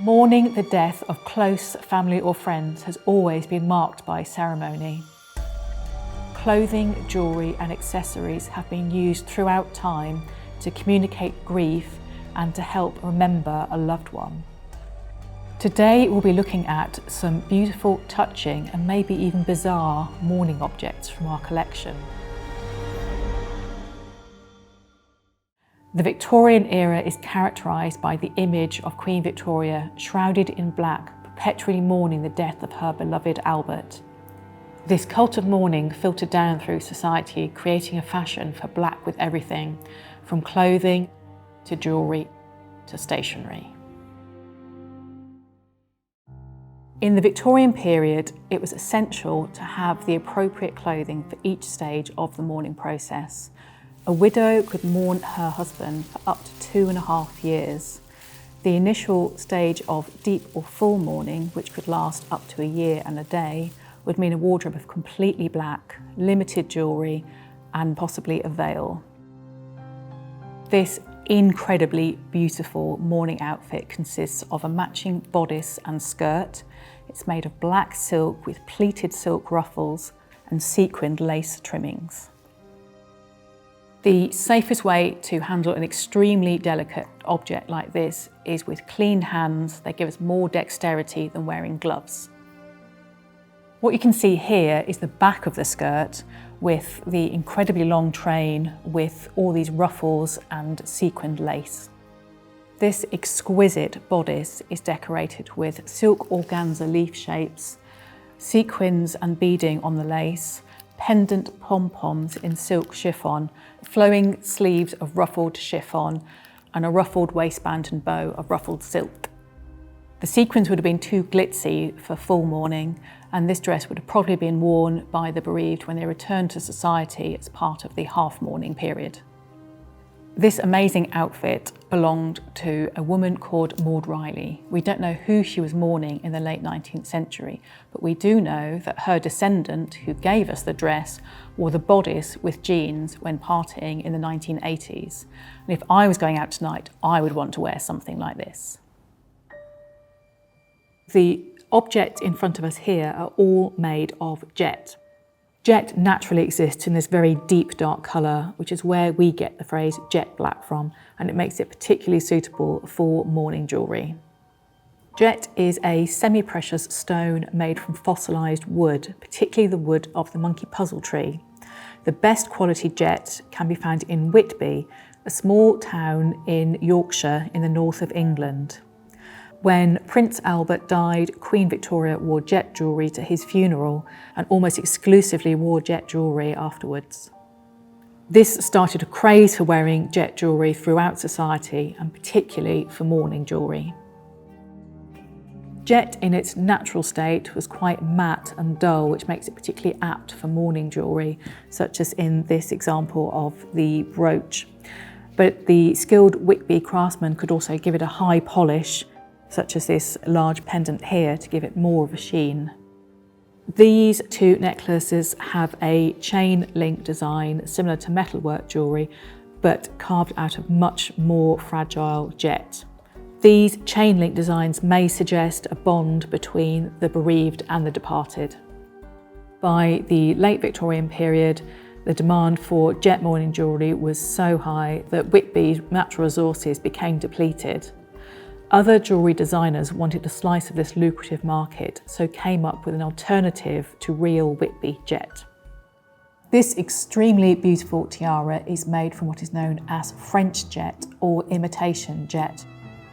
Mourning the death of close family or friends has always been marked by ceremony. Clothing, jewellery and accessories have been used throughout time to communicate grief and to help remember a loved one. Today we'll be looking at some beautiful, touching and maybe even bizarre mourning objects from our collection. The Victorian era is characterised by the image of Queen Victoria shrouded in black, perpetually mourning the death of her beloved Albert. This cult of mourning filtered down through society, creating a fashion for black with everything, from clothing to jewellery to stationery. In the Victorian period, it was essential to have the appropriate clothing for each stage of the mourning process. A widow could mourn her husband for up to 2.5 years. The initial stage of deep or full mourning, which could last up to a year and a day, would mean a wardrobe of completely black, limited jewellery and possibly a veil. This incredibly beautiful mourning outfit consists of a matching bodice and skirt. It's made of black silk with pleated silk ruffles and sequined lace trimmings. The safest way to handle an extremely delicate object like this is with clean hands. They give us more dexterity than wearing gloves. What you can see here is the back of the skirt with the incredibly long train with all these ruffles and sequined lace. This exquisite bodice is decorated with silk organza leaf shapes, sequins and beading on the lace, pendant pom-poms in silk chiffon, flowing sleeves of ruffled chiffon, and a ruffled waistband and bow of ruffled silk. The sequins would have been too glitzy for full mourning, and this dress would have probably been worn by the bereaved when they returned to society as part of the half-mourning period. This amazing outfit belonged to a woman called Maud Riley. We don't know who she was mourning in the late 19th century, but we do know that her descendant, who gave us the dress, wore the bodice with jeans when partying in the 1980s. And if I was going out tonight, I would want to wear something like this. The objects in front of us here are all made of jet. Jet naturally exists in this very deep dark colour, which is where we get the phrase jet black from, and it makes it particularly suitable for mourning jewellery. Jet is a semi-precious stone made from fossilised wood, particularly the wood of the monkey puzzle tree. The best quality jet can be found in Whitby, a small town in Yorkshire in the north of England. When Prince Albert died, Queen Victoria wore jet jewellery to his funeral and almost exclusively wore jet jewellery afterwards. This started a craze for wearing jet jewellery throughout society, and particularly for mourning jewellery. Jet in its natural state was quite matte and dull, which makes it particularly apt for mourning jewellery, such as in this example of the brooch. But the skilled Whitby craftsman could also give it a high polish, such as this large pendant here, to give it more of a sheen. These two necklaces have a chain link design similar to metalwork jewellery, but carved out of much more fragile jet. These chain link designs may suggest a bond between the bereaved and the departed. By the late Victorian period, the demand for jet mourning jewellery was so high that Whitby's natural resources became depleted. Other jewellery designers wanted a slice of this lucrative market, so came up with an alternative to real Whitby jet. This extremely beautiful tiara is made from what is known as French jet or imitation jet.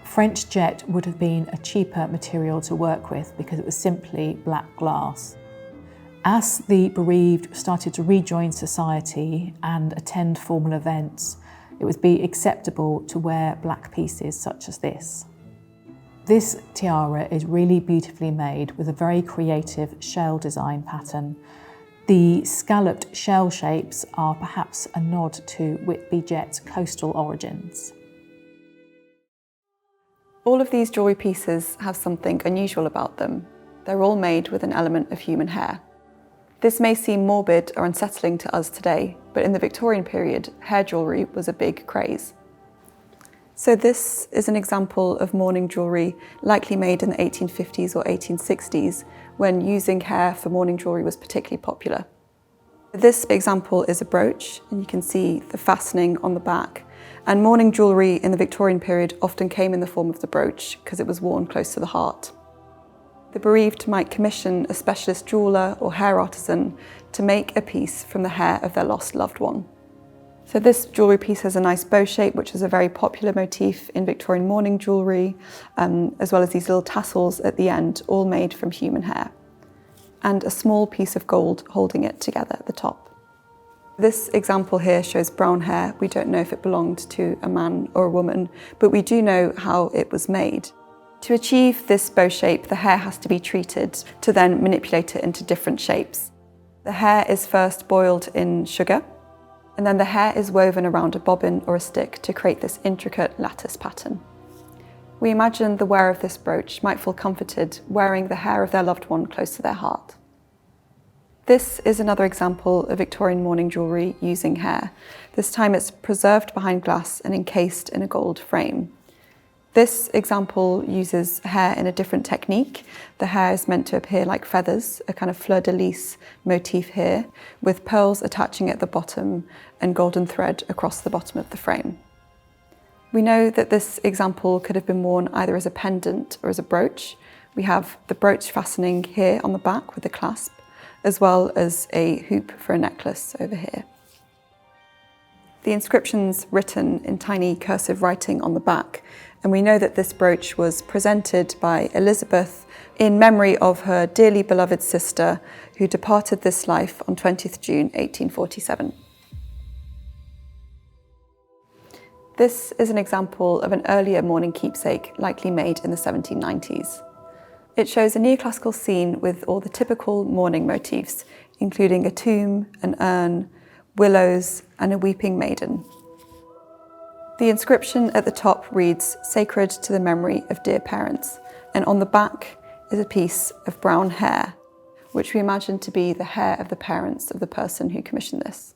French jet would have been a cheaper material to work with because it was simply black glass. As the bereaved started to rejoin society and attend formal events, it would be acceptable to wear black pieces such as this. This tiara is really beautifully made with a very creative shell design pattern. The scalloped shell shapes are perhaps a nod to Whitby jet's coastal origins. All of these jewellery pieces have something unusual about them. They're all made with an element of human hair. This may seem morbid or unsettling to us today, but in the Victorian period, hair jewellery was a big craze. So this is an example of mourning jewellery likely made in the 1850s or 1860s, when using hair for mourning jewellery was particularly popular. This example is a brooch, and you can see the fastening on the back. And mourning jewellery in the Victorian period often came in the form of the brooch because it was worn close to the heart. The bereaved might commission a specialist jeweller or hair artisan to make a piece from the hair of their lost loved one. So this jewellery piece has a nice bow shape, which is a very popular motif in Victorian mourning jewellery, as well as these little tassels at the end, all made from human hair, and a small piece of gold holding it together at the top. This example here shows brown hair. We don't know if it belonged to a man or a woman, but we do know how it was made. To achieve this bow shape, the hair has to be treated to then manipulate it into different shapes. The hair is first boiled in sugar, and then the hair is woven around a bobbin or a stick to create this intricate lattice pattern. We imagine the wearer of this brooch might feel comforted wearing the hair of their loved one close to their heart. This is another example of Victorian mourning jewellery using hair. This time it's preserved behind glass and encased in a gold frame. This example uses hair in a different technique. The hair is meant to appear like feathers, a kind of fleur-de-lis motif here, with pearls attaching at the bottom and golden thread across the bottom of the frame. We know that this example could have been worn either as a pendant or as a brooch. We have the brooch fastening here on the back with a clasp, as well as a hoop for a necklace over here. The inscription's written in tiny cursive writing on the back, and we know that this brooch was presented by Elizabeth in memory of her dearly beloved sister who departed this life on 20th June 1847. This is an example of an earlier mourning keepsake, likely made in the 1790s. It shows a neoclassical scene with all the typical mourning motifs, including a tomb, an urn, willows, and a weeping maiden. The inscription at the top reads, "Sacred to the memory of dear parents," and on the back is a piece of brown hair, which we imagine to be the hair of the parents of the person who commissioned this.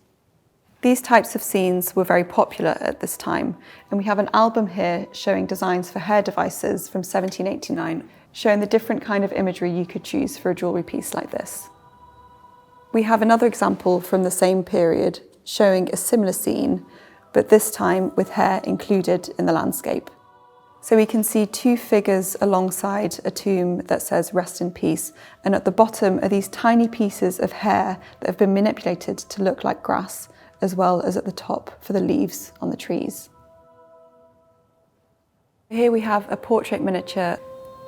These types of scenes were very popular at this time, and we have an album here showing designs for hair devices from 1789, showing the different kind of imagery you could choose for a jewellery piece like this. We have another example from the same period showing a similar scene, but this time with hair included in the landscape. So we can see two figures alongside a tomb that says "Rest in Peace," and at the bottom are these tiny pieces of hair that have been manipulated to look like grass, as well as at the top for the leaves on the trees. Here we have a portrait miniature.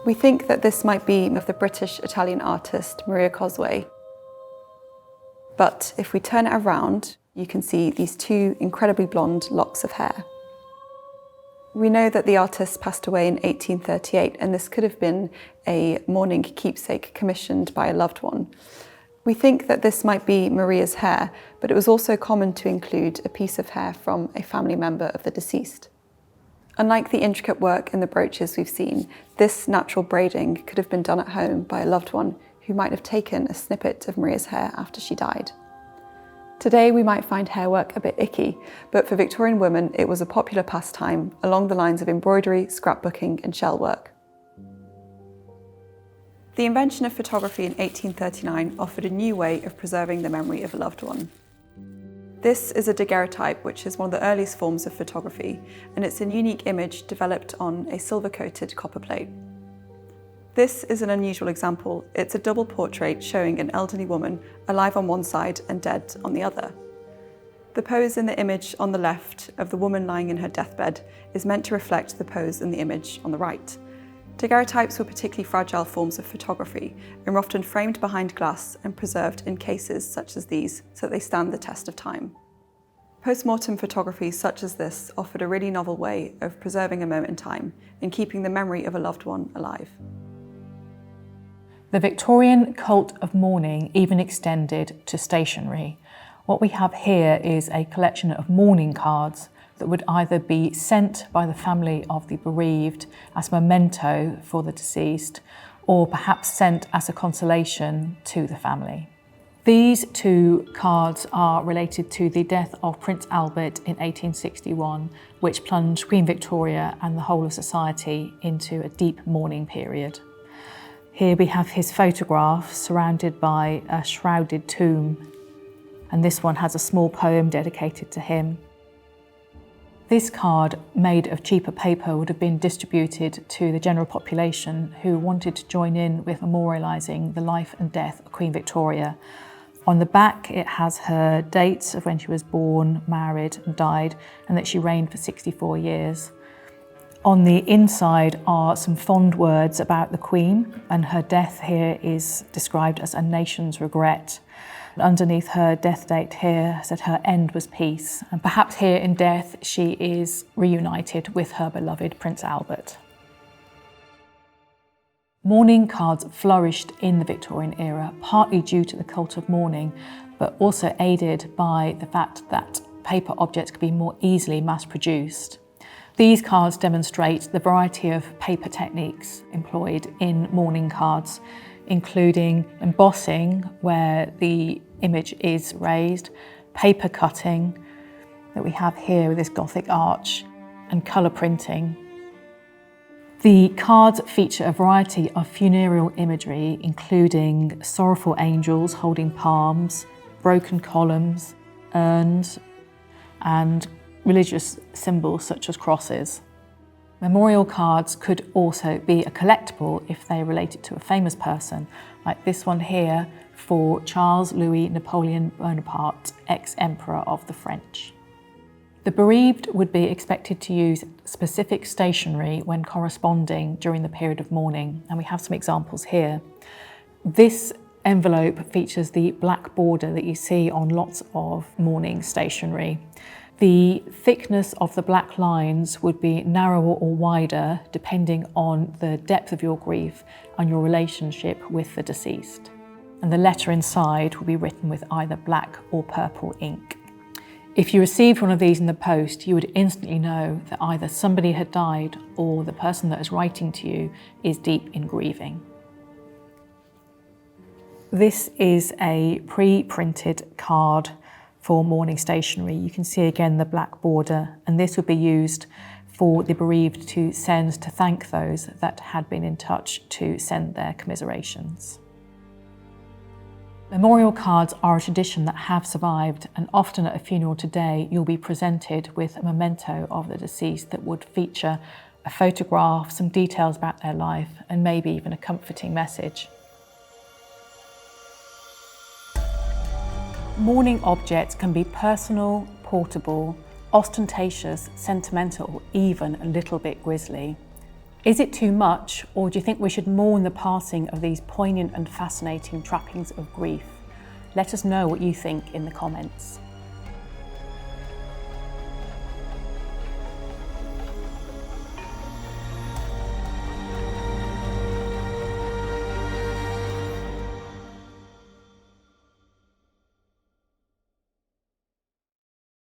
We think that this might be of the British-Italian artist Maria Cosway. But if we turn it around, you can see these two incredibly blonde locks of hair. We know that the artist passed away in 1838, and this could have been a mourning keepsake commissioned by a loved one. We think that this might be Maria's hair, but it was also common to include a piece of hair from a family member of the deceased. Unlike the intricate work in the brooches we've seen, this natural braiding could have been done at home by a loved one who might have taken a snippet of Maria's hair after she died. Today we might find hair work a bit icky, but for Victorian women it was a popular pastime along the lines of embroidery, scrapbooking and shell work. The invention of photography in 1839 offered a new way of preserving the memory of a loved one. This is a daguerreotype, which is one of the earliest forms of photography, and it's a unique image developed on a silver-coated copper plate. This is an unusual example. It's a double portrait showing an elderly woman alive on one side and dead on the other. The pose in the image on the left of the woman lying in her deathbed is meant to reflect the pose in the image on the right. Daguerreotypes were particularly fragile forms of photography and were often framed behind glass and preserved in cases such as these so that they stand the test of time. Post-mortem photography such as this offered a really novel way of preserving a moment in time and keeping the memory of a loved one alive. The Victorian cult of mourning even extended to stationery. What we have here is a collection of mourning cards that would either be sent by the family of the bereaved as a memento for the deceased, or perhaps sent as a consolation to the family. These two cards are related to the death of Prince Albert in 1861, which plunged Queen Victoria and the whole of society into a deep mourning period. Here we have his photograph surrounded by a shrouded tomb, and this one has a small poem dedicated to him. This card, made of cheaper paper, would have been distributed to the general population who wanted to join in with memorialising the life and death of Queen Victoria. On the back it has her dates of when she was born, married and died, and that she reigned for 64 years. On the inside are some fond words about the Queen, and her death here is described as a nation's regret. Underneath her death date here said her end was peace, and perhaps here in death she is reunited with her beloved Prince Albert. Mourning cards flourished in the Victorian era, partly due to the cult of mourning, but also aided by the fact that paper objects could be more easily mass-produced. These cards demonstrate the variety of paper techniques employed in mourning cards, including embossing, where the image is raised, paper cutting, that we have here with this Gothic arch, and colour printing. The cards feature a variety of funereal imagery, including sorrowful angels holding palms, broken columns, urns, and religious symbols such as crosses. Memorial cards could also be a collectible if they related to a famous person, like this one here for Charles Louis Napoleon Bonaparte, ex-Emperor of the French. The bereaved would be expected to use specific stationery when corresponding during the period of mourning, and we have some examples here. This envelope features the black border that you see on lots of mourning stationery. The thickness of the black lines would be narrower or wider depending on the depth of your grief and your relationship with the deceased. And the letter inside will be written with either black or purple ink. If you received one of these in the post, you would instantly know that either somebody had died or the person that is writing to you is deep in grieving. This is a pre-printed card for mourning stationery. You can see again the black border, and this would be used for the bereaved to send to thank those that had been in touch to send their commiserations. Memorial cards are a tradition that have survived, and often at a funeral today you'll be presented with a memento of the deceased that would feature a photograph, some details about their life, and maybe even a comforting message. Mourning objects can be personal, portable, ostentatious, sentimental, or even a little bit grisly. Is it too much, or do you think we should mourn the passing of these poignant and fascinating trappings of grief? Let us know what you think in the comments.